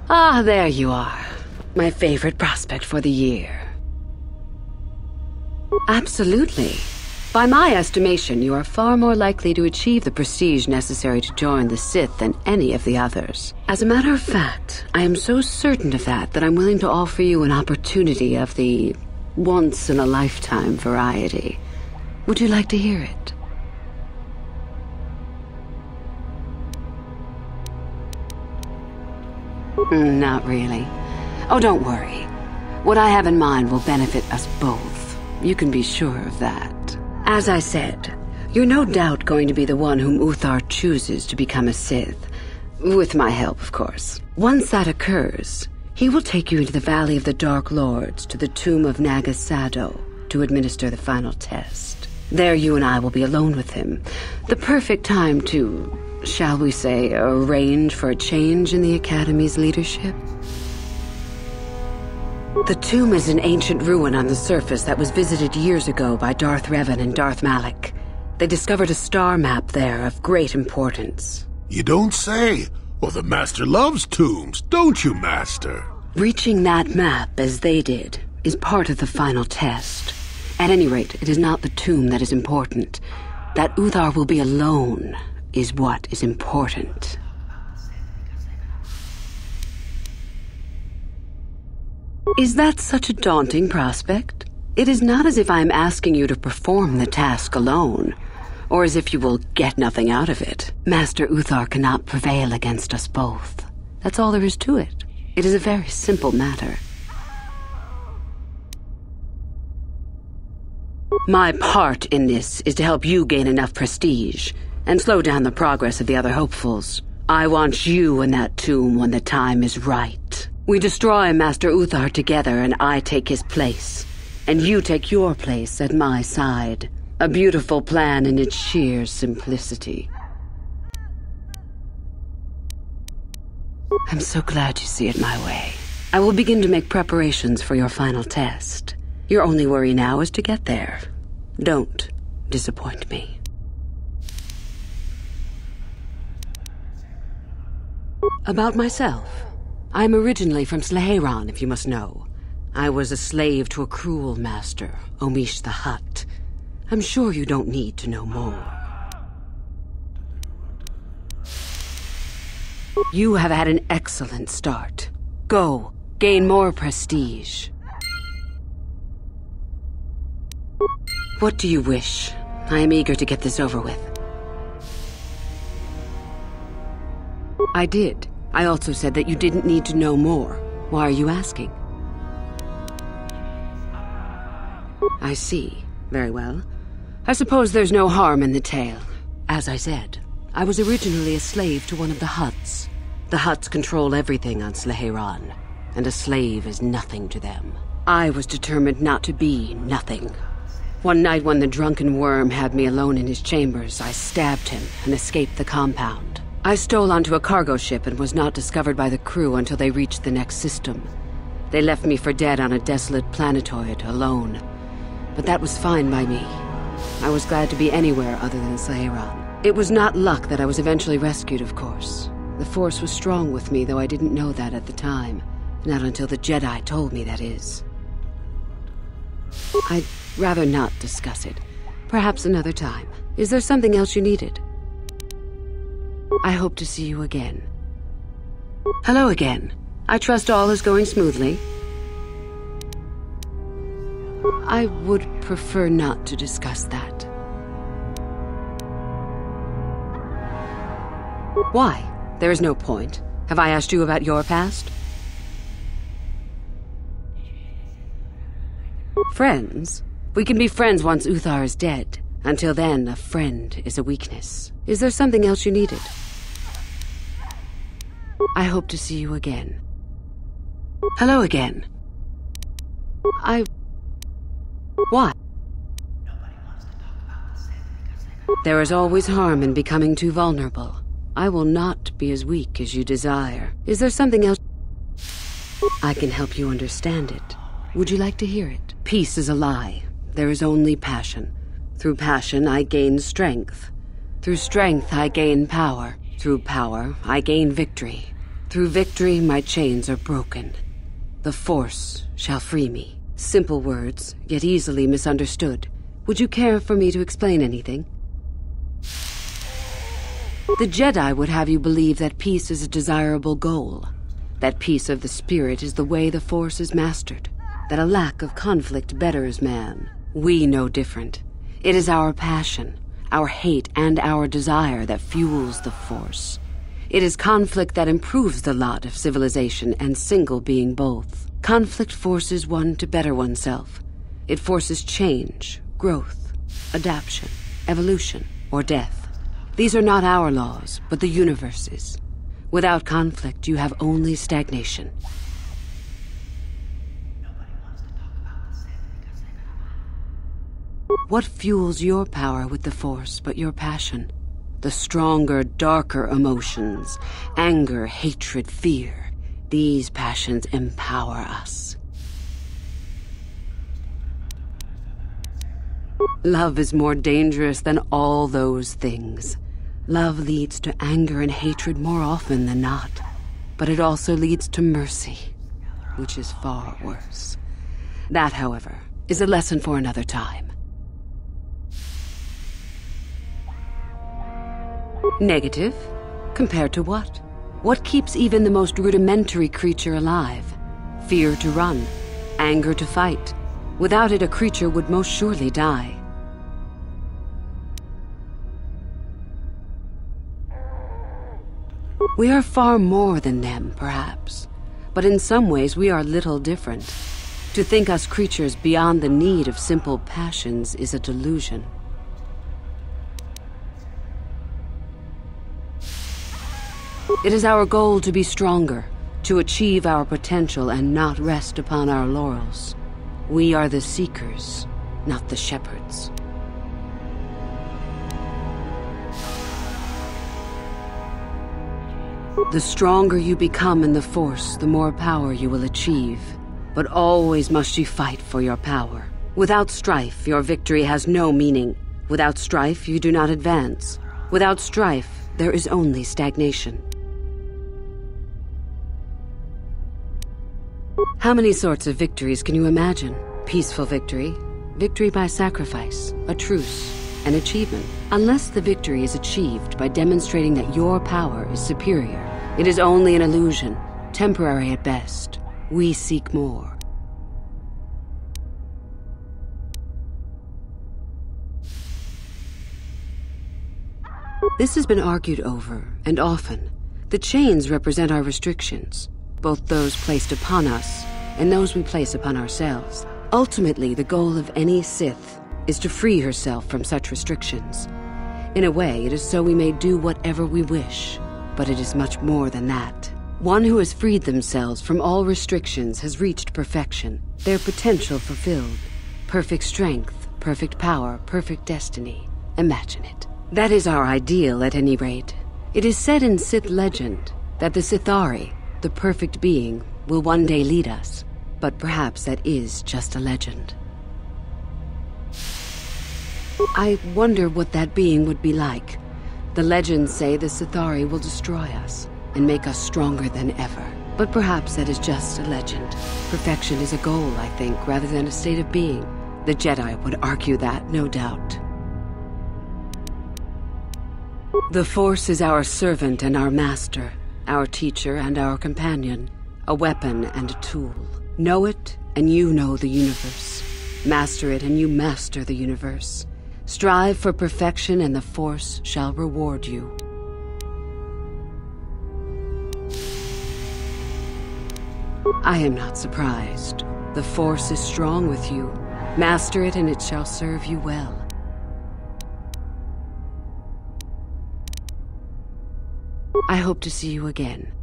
Ah, there you are. My favorite prospect for the year. Absolutely. By my estimation, you are far more likely to achieve the prestige necessary to join the Sith than any of the others. As a matter of fact, I am so certain of that I'm willing to offer you an opportunity of the once-in-a-lifetime variety. Would you like to hear it? Not really. Oh, don't worry. What I have in mind will benefit us both. You can be sure of that. As I said, you're no doubt going to be the one whom Uthar chooses to become a Sith. With my help, of course. Once that occurs, he will take you into the Valley of the Dark Lords to the tomb of Nagasado to administer the final test. There you and I will be alone with him. The perfect time to, shall we say, arrange for a change in the Academy's leadership. The tomb is an ancient ruin on the surface that was visited years ago by Darth Revan and Darth Malak. They discovered a star map there of great importance. You don't say. Well, the Master loves tombs, don't you, Master? Reaching that map, as they did, is part of the final test. At any rate, it is not the tomb that is important. That Uthar will be alone is what is important. Is that such a daunting prospect? It is not as if I am asking you to perform the task alone, or as if you will get nothing out of it. Master Uthar cannot prevail against us both. That's all there is to it. It is a very simple matter. My part in this is to help you gain enough prestige and slow down the progress of the other hopefuls. I want you in that tomb when the time is right. We destroy Master Uthar together and I take his place. And you take your place at my side. A beautiful plan in its sheer simplicity. I'm so glad you see it my way. I will begin to make preparations for your final test. Your only worry now is to get there. Don't disappoint me. About myself. I'm originally from Sleheron, if you must know. I was a slave to a cruel master, Omish the Hutt. I'm sure you don't need to know more. You have had an excellent start. Go, gain more prestige. What do you wish? I am eager to get this over with. I did. I also said that you didn't need to know more. Why are you asking? I see. Very well. I suppose there's no harm in the tale. As I said, I was originally a slave to one of the Hutts. The Hutts control everything on Sleheron, and a slave is nothing to them. I was determined not to be nothing. One night when the drunken worm had me alone in his chambers, I stabbed him and escaped the compound. I stole onto a cargo ship and was not discovered by the crew until they reached the next system. They left me for dead on a desolate planetoid, alone. But that was fine by me. I was glad to be anywhere other than Sleheron. It was not luck that I was eventually rescued, of course. The Force was strong with me, though I didn't know that at the time. Not until the Jedi told me, that is. I'd rather not discuss it. Perhaps another time. Is there something else you needed? I hope to see you again. Hello again. I trust all is going smoothly. I would prefer not to discuss that. Why? There is no point. Have I asked you about your past? Friends? We can be friends once Uthar is dead. Until then, a friend is a weakness. Is there something else you needed? I hope to see you again. Hello again. Why? There is always harm in becoming too vulnerable. I will not be as weak as you desire. Is there something else? I can help you understand it. Would you like to hear it? Peace is a lie. There is only passion. Through passion, I gain strength. Through strength, I gain power. Through power, I gain victory. Through victory, my chains are broken. The Force shall free me. Simple words, yet easily misunderstood. Would you care for me to explain anything? The Jedi would have you believe that peace is a desirable goal. That peace of the spirit is the way the Force is mastered. That a lack of conflict betters man. We know different. It is our passion, our hate, and our desire that fuels the Force. It is conflict that improves the lot of civilization and single being both. Conflict forces one to better oneself. It forces change, growth, adaptation, evolution, or death. These are not our laws, but the universe's. Without conflict, you have only stagnation. What fuels your power with the Force but your passion? The stronger, darker emotions. Anger, hatred, fear. These passions empower us. Love is more dangerous than all those things. Love leads to anger and hatred more often than not. But it also leads to mercy, which is far worse. That, however, is a lesson for another time. Negative? Compared to what? What keeps even the most rudimentary creature alive? Fear to run, anger to fight. Without it, a creature would most surely die. We are far more than them, perhaps. But in some ways, we are little different. To think us creatures beyond the need of simple passions is a delusion. It is our goal to be stronger, to achieve our potential and not rest upon our laurels. We are the seekers, not the shepherds. The stronger you become in the Force, the more power you will achieve. But always must you fight for your power. Without strife, your victory has no meaning. Without strife, you do not advance. Without strife, there is only stagnation. How many sorts of victories can you imagine? Peaceful victory, victory by sacrifice, a truce, an achievement. Unless the victory is achieved by demonstrating that your power is superior, it is only an illusion, temporary at best. We seek more. This has been argued over, and often. The chains represent our restrictions, both those placed upon us and those we place upon ourselves. Ultimately, the goal of any Sith is to free herself from such restrictions. In a way, it is so we may do whatever we wish, but it is much more than that. One who has freed themselves from all restrictions has reached perfection, their potential fulfilled. Perfect strength, perfect power, perfect destiny. Imagine it. That is our ideal, at any rate. It is said in Sith legend that the Sithari, the perfect being, will one day lead us. But perhaps that is just a legend. I wonder what that being would be like. The legends say the Sithari will destroy us and make us stronger than ever. But perhaps that is just a legend. Perfection is a goal, I think, rather than a state of being. The Jedi would argue that, no doubt. The Force is our servant and our master, our teacher and our companion, a weapon and a tool. Know it, and you know the universe. Master it, and you master the universe. Strive for perfection, and the Force shall reward you. I am not surprised. The Force is strong with you. Master it, and it shall serve you well. I hope to see you again.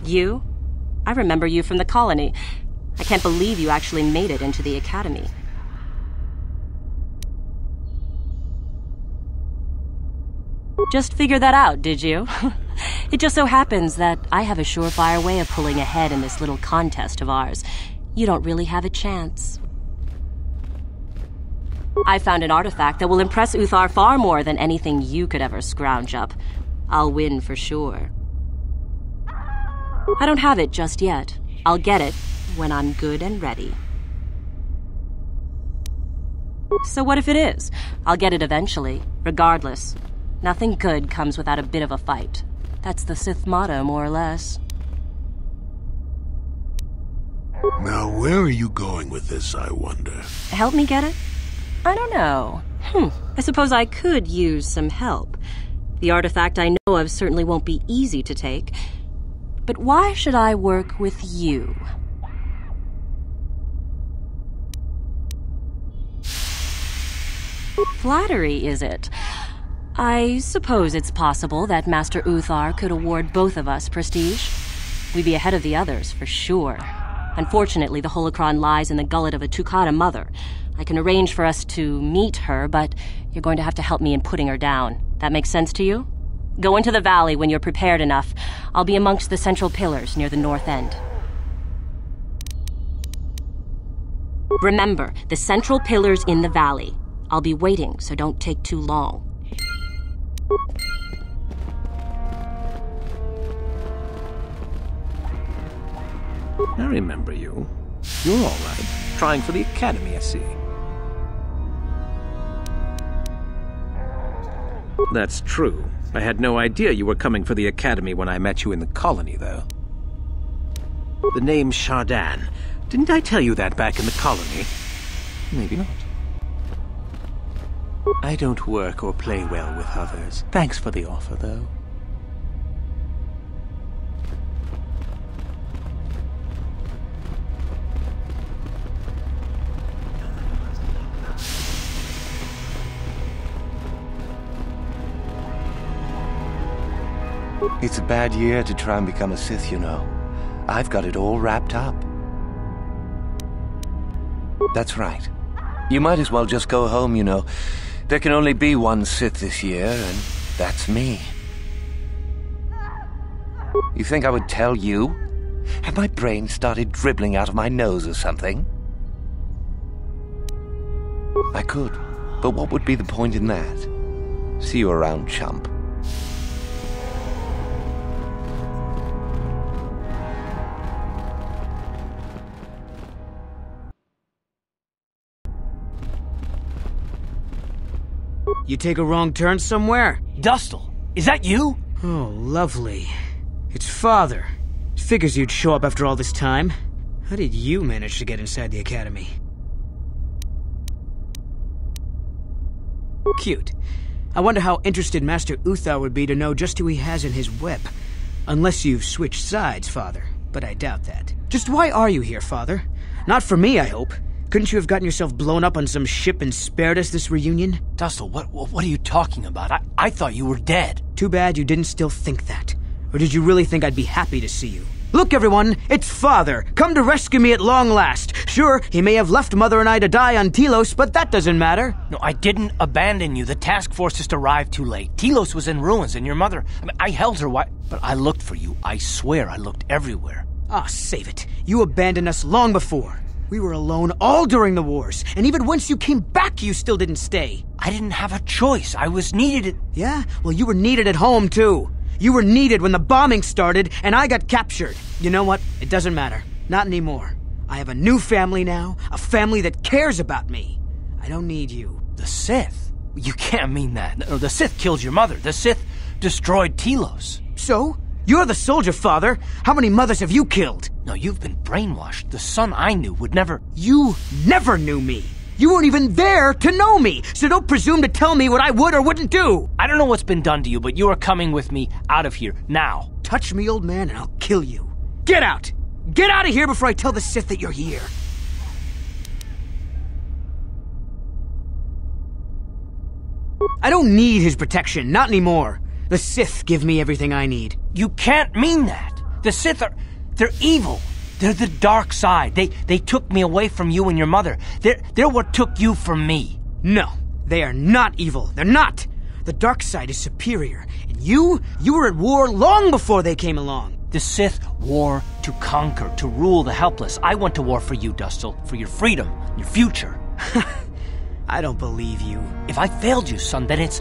You? I remember you from the colony. I can't believe you actually made it into the academy. Just figured that out, did you? It just so happens that I have a surefire way of pulling ahead in this little contest of ours. You don't really have a chance. I found an artifact that will impress Uthar far more than anything you could ever scrounge up. I'll win for sure. I don't have it just yet. I'll get it when I'm good and ready. So what if it is? I'll get it eventually, regardless. Nothing good comes without a bit of a fight. That's the Sith motto, more or less. Now, where are you going with this, I wonder? Help me get it? I don't know. I suppose I could use some help. The artifact I know of certainly won't be easy to take. But why should I work with you? Flattery, is it? I suppose it's possible that Master Uthar could award both of us prestige. We'd be ahead of the others, for sure. Unfortunately, the holocron lies in the gullet of a Tukata mother. I can arrange for us to meet her, but you're going to have to help me in putting her down. That makes sense to you? Go into the valley when you're prepared enough. I'll be amongst the central pillars near the north end. Remember, the central pillars in the valley. I'll be waiting, so don't take too long. I remember you. You're all right. Trying for the academy, I see. That's true. I had no idea you were coming for the academy when I met you in the colony, though. The name's Shardan. Didn't I tell you that back in the colony? Maybe not. I don't work or play well with others. Thanks for the offer, though. It's a bad year to try and become a Sith, you know. I've got it all wrapped up. That's right. You might as well just go home, you know. There can only be one Sith this year, and that's me. You think I would tell you? Have my brain started dribbling out of my nose or something? I could, but what would be the point in that? See you around, chump. You take a wrong turn somewhere? Dustle, is that you? Oh, lovely. It's Father. Figures you'd show up after all this time. How did you manage to get inside the academy? Cute. I wonder how interested Master Uthar would be to know just who he has in his web. Unless you've switched sides, Father. But I doubt that. Just why are you here, Father? Not for me, I hope. Couldn't you have gotten yourself blown up on some ship and spared us this reunion? Dustle, what are you talking about? I thought you were dead. Too bad you didn't still think that. Or did you really think I'd be happy to see you? Look, everyone, it's Father, come to rescue me at long last. Sure, he may have left Mother and I to die on Telos, but that doesn't matter. No, I didn't abandon you. The task force just arrived too late. Telos was in ruins, and your mother... I held her but I looked for you. I swear I looked everywhere. Ah, save it. You abandoned us long before. We were alone all during the wars, and even once you came back, you still didn't stay. I didn't have a choice. I was needed Yeah? Well, you were needed at home, too. You were needed when the bombing started, and I got captured. You know what? It doesn't matter. Not anymore. I have a new family now, a family that cares about me. I don't need you. The Sith? You can't mean that. No, the Sith killed your mother. The Sith destroyed Telos. So? You're the soldier, Father. How many mothers have you killed? No, you've been brainwashed. The son I knew would never... You never knew me. You weren't even there to know me, so don't presume to tell me what I would or wouldn't do. I don't know what's been done to you, but you are coming with me out of here, now. Touch me, old man, and I'll kill you. Get out! Get out of here before I tell the Sith that you're here. I don't need his protection, not anymore. The Sith give me everything I need. You can't mean that. The Sith they're evil. They're the dark side. They took me away from you and your mother. They're what took you from me. No, they are not evil. They're not. The dark side is superior. And you were at war long before they came along. The Sith war to conquer, to rule the helpless. I went to war for you, Dustil, for your freedom, your future. I don't believe you. If I failed you, son, then it's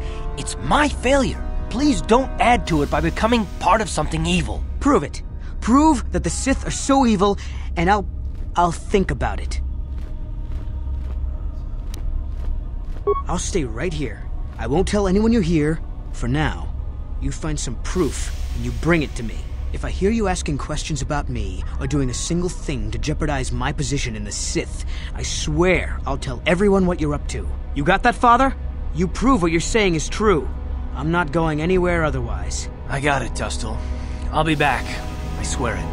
my failure. Please don't add to it by becoming part of something evil. Prove it. Prove that the Sith are so evil, and I'll think about it. I'll stay right here. I won't tell anyone you're here, for now. You find some proof, and you bring it to me. If I hear you asking questions about me, or doing a single thing to jeopardize my position in the Sith, I swear I'll tell everyone what you're up to. You got that, Father? You prove what you're saying is true. I'm not going anywhere otherwise. I got it, Dustil. I'll be back. I swear it.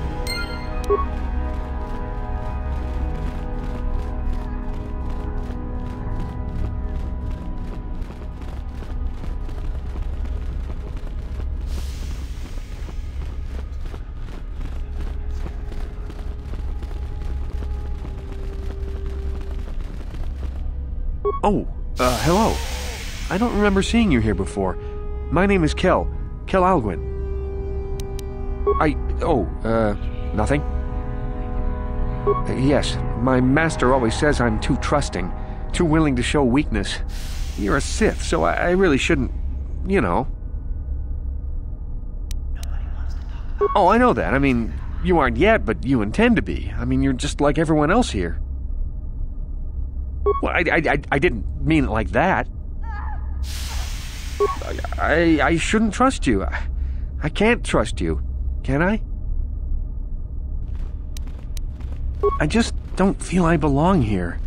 Oh, hello. I don't remember seeing you here before. My name is Kel Alguin. Nothing? Yes, my master always says I'm too trusting, too willing to show weakness. You're a Sith, so I really shouldn't, you know. Oh, I know that. I mean, you aren't yet, but you intend to be. I mean, you're just like everyone else here. Well, I didn't mean it like that. I shouldn't trust you. I can't trust you, can I? I just don't feel I belong here.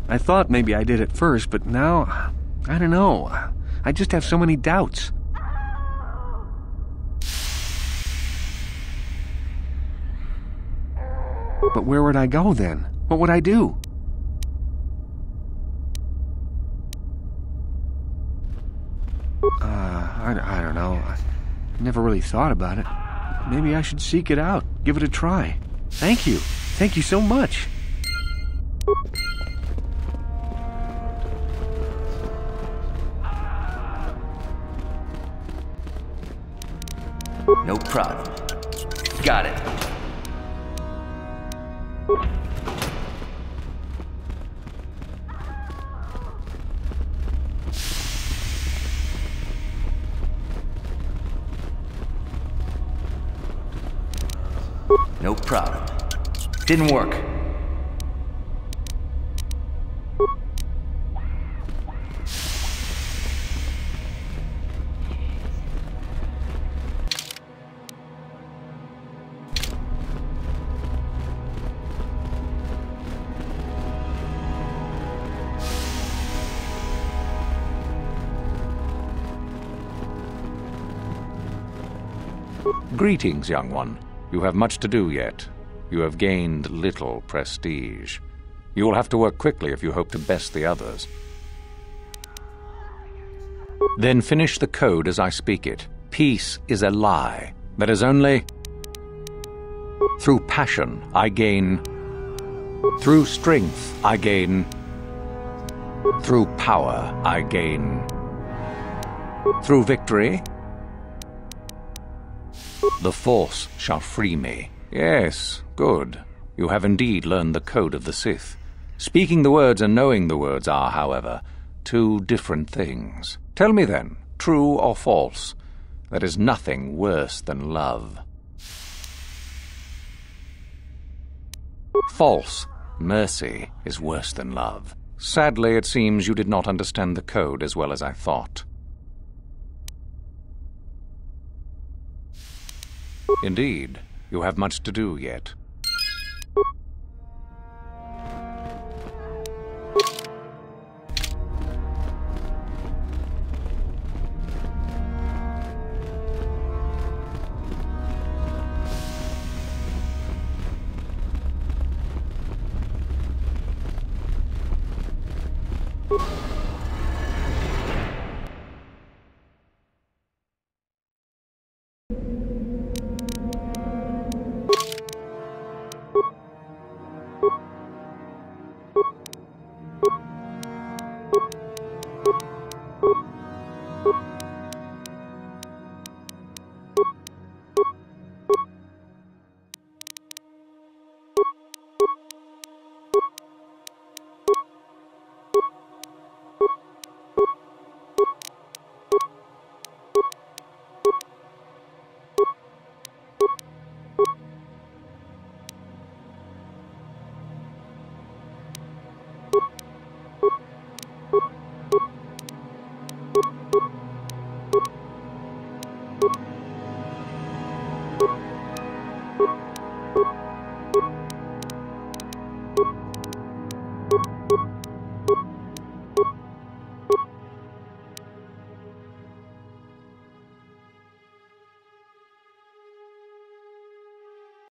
I thought maybe I did at first, but now, I don't know. I just have so many doubts. But where would I go then? What would I do? I don't know. I never really thought about it. Maybe I should seek it out, give it a try. Thank you. Thank you so much. No problem. Got it. No problem. Didn't work. Greetings, young one. You have much to do yet. You have gained little prestige. You will have to work quickly if you hope to best the others. Then finish the code as I speak it. Peace is a lie. That is only... Through passion, I gain... Through strength, I gain... Through power, I gain... Through victory... The Force shall free me. Yes, good. You have indeed learned the code of the Sith. Speaking the words and knowing the words are, however, two different things. Tell me then, true or false, there is nothing worse than love. False. Mercy is worse than love. Sadly, it seems you did not understand the code as well as I thought. Indeed, you have much to do yet.